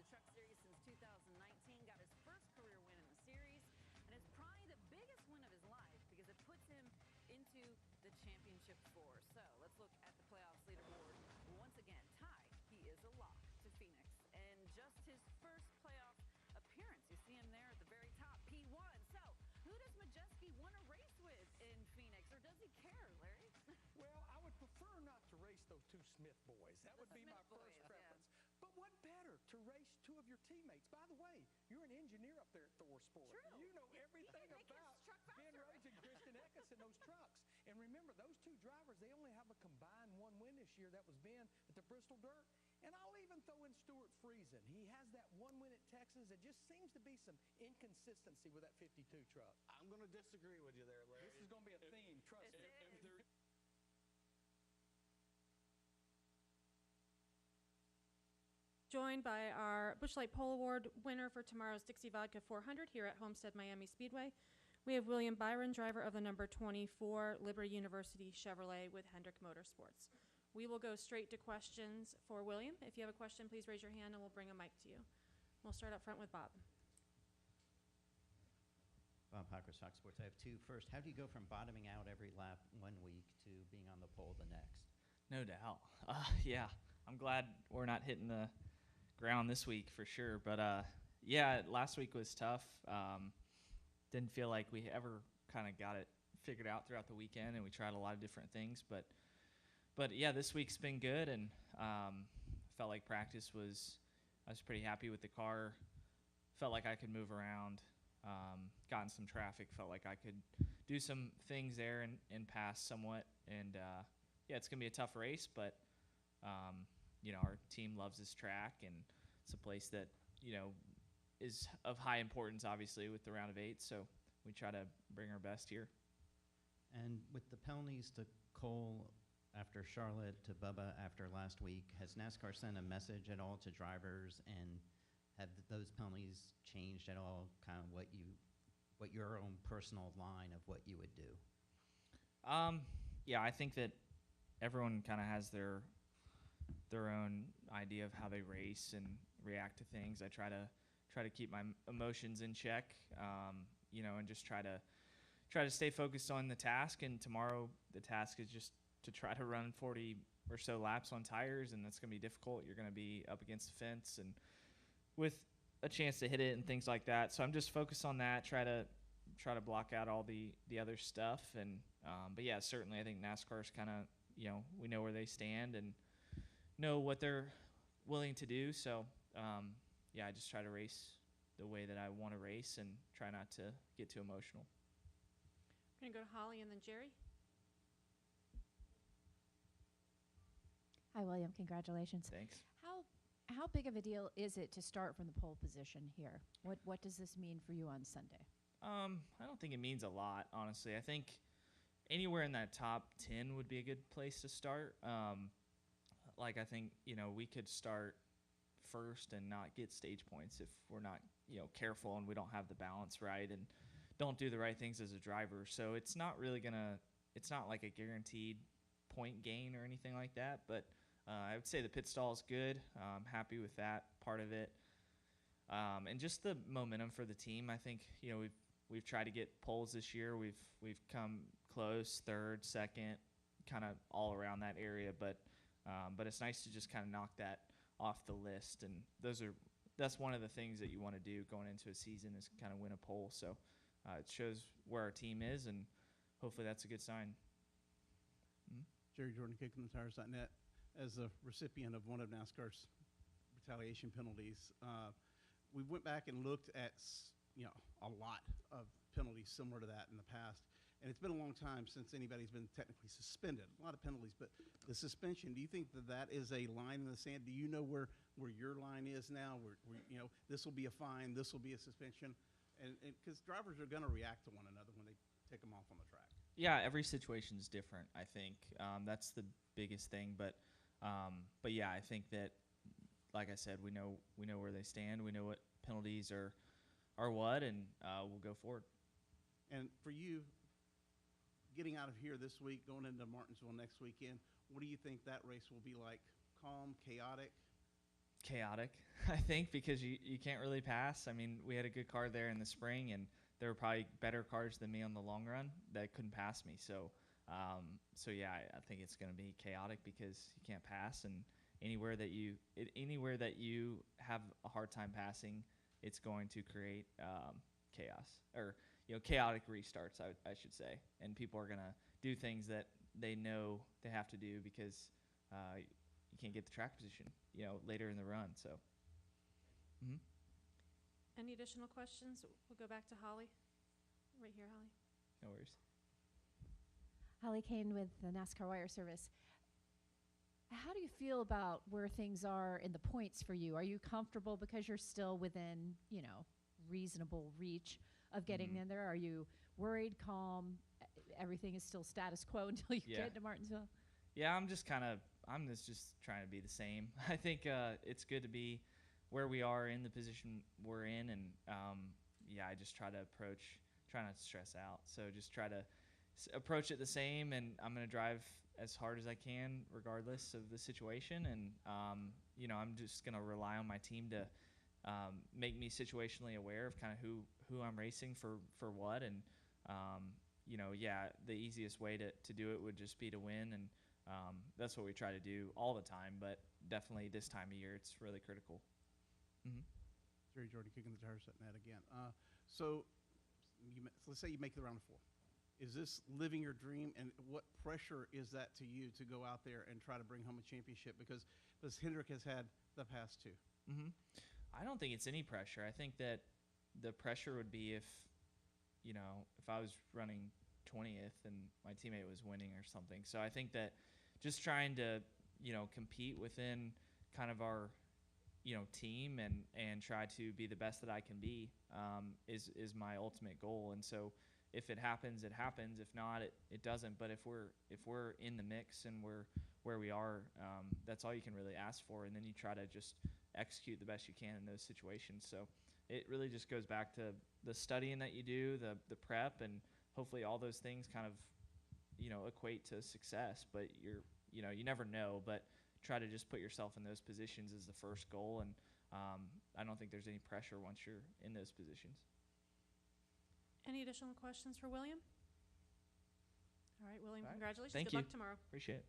Truck Series since 2019, got his first career win in the series, and it's probably the biggest win of his life because it puts him into the championship four. So let's look at the playoffs leaderboard. Once again, Ty, he is a lock to Phoenix, and just his first playoff appearance. You see him there at the very top, P1. So who does Majeski want to race with in Phoenix, or does he care, Larry? Well, I would prefer not to race those two Smith boys. That would be my first preference. Yeah. But what better to race two of your teammates? By the way, you're an engineer up there at Thor Sport. True. You know everything about Ben Rhodes and Christian Eckes in those trucks. And remember, those two drivers, they only have a combined one win this year. That was Ben at the Bristol Dirt. And I'll even throw in Stuart Friesen. He has that one win at Texas. It just seems to be some inconsistency with that 52 truck. I'm going to disagree with you there, Larry. This is going to be a theme, trust me. Joined by our Busch Light Pole Award winner for tomorrow's Dixie Vodka 400 here at Homestead Miami Speedway. We have William Byron, driver of the number 24 Liberty University Chevrolet with Hendrick Motorsports. We will go straight to questions for William. If you have a question, please raise your hand and we'll bring a mic to you. We'll start up front with Bob. Bob Hockers, Fox Sports. I have two. First, how do you go from bottoming out every lap 1 week to being on the pole the next? No doubt. Yeah, I'm glad we're not hitting the ground this week for sure. But, yeah, last week was tough. Didn't feel like we ever kind of got it figured out throughout the weekend, and we tried a lot of different things. But yeah, this week's been good, and felt like practice was – I was pretty happy with the car. Felt like I could move around. Got in some traffic. Felt like I could do some things there and pass somewhat. And, yeah, it's going to be a tough race, but, you know, our team loves this track, and it's a place that, you know, is of high importance, obviously, with the round of 8. So we try to bring our best here. And with the penalties to Cole after Charlotte, to Bubba after last week, has NASCAR sent a message at all to drivers, and have those penalties changed at all kind of what your own personal line of what you would do? Yeah, I think that everyone kind of has their own idea of how they race and react to things. I try to keep my emotions in check, you know, and just try to stay focused on the task. And tomorrow the task is just to try to run 40 or so laps on tires, and that's going to be difficult. You're going to be up against the fence and with a chance to hit it and things like that. So I'm just focused on that, try to block out all the other stuff. And but yeah, certainly I think NASCAR's kind of, you know, we know where they stand and know what they're willing to do. So yeah, I just try to race the way that I want to race and try not to get too emotional. We're going to go to Holly and then Jerry. Hi, William. Congratulations. Thanks. How big of a deal is it to start from the pole position here? What does this mean for you on Sunday? I don't think it means a lot, honestly. I think anywhere in that top 10 would be a good place to start. Like, I think, you know, we could start first and not get stage points if we're not, you know, careful and we don't have the balance right and don't do the right things as a driver. So it's not really it's not like a guaranteed point gain or anything like that, but I would say the pit stall is good. I'm happy with that part of it. And just the momentum for the team. I think, you know, we've tried to get poles this year. We've come close, third, second, kind of all around that area. But it's nice to just kind of knock that off the list. And that's one of the things that you want to do going into a season is kind of win a pole. So it shows where our team is, and hopefully that's a good sign. Jerry Jordan, KickOnTheTires.net. As a recipient of one of NASCAR's retaliation penalties, we went back and looked at, you know, a lot of penalties similar to that in the past. And it's been a long time since anybody's been technically suspended. A lot of penalties, but the suspension, do you think that is a line in the sand? Do you know where your line is now? Where you know, this will be a fine, this will be a suspension? And because drivers are going to react to one another when they take them off on the track. Yeah, every situation is different, I think. That's the biggest thing. But yeah, I think that, like I said, we know where they stand. We know what penalties are what, and we'll go forward. And for you, getting out of here this week, going into Martinsville next weekend, what do you think that race will be like? Calm, chaotic? chaotic, I think, because you can't really pass. I mean, we had a good car there in the spring, and there were probably better cars than me on the long run that couldn't pass me. So, yeah, I think it's going to be chaotic because you can't pass, and anywhere that you have a hard time passing, it's going to create chaos, or chaotic restarts, I should say, and people are going to do things that they know they have to do because you can't get the track position, later in the run. So, Any additional questions? We'll go back to Holly. Right here, Holly. No worries. Holly Kane with the NASCAR Wire Service. How do you feel about where things are in the points for you? Are you comfortable because you're still within, reasonable reach of getting in there? Are you worried, calm, everything is still status quo until you get to Martinsville? Yeah, I'm just trying to be the same. I think it's good to be where we are in the position we're in, and I just try not to stress out. So just try to approach it the same, and I'm going to drive as hard as I can regardless of the situation, and I'm just going to rely on my team to make me situationally aware of kind of who I'm racing for what, and the easiest way to do it would just be to win, and that's what we try to do all the time, but definitely this time of year it's really critical. Jerry Jordan kicking the tires at that again. So let's say you make the round of 4. Is this living your dream, and what pressure is that to you to go out there and try to bring home a championship? Because Hendrick has had the past 2. I don't think it's any pressure. I think that the pressure would be if I was running 20th and my teammate was winning or something. So I think that just trying to, compete within kind of our, team and try to be the best that I can be is my ultimate goal. And so if it happens, it happens. If not, it doesn't. But if we're in the mix and we're where we are, that's all you can really ask for. And then you try to just execute the best you can in those situations. So it really just goes back to the studying that you do, the prep, and hopefully all those things kind of, equate to success. But you never know. But try to just put yourself in those positions as the first goal. And I don't think there's any pressure once you're in those positions. Any additional questions for William? All right, William, All right. congratulations. Thank Good you. luck tomorrow. Appreciate it.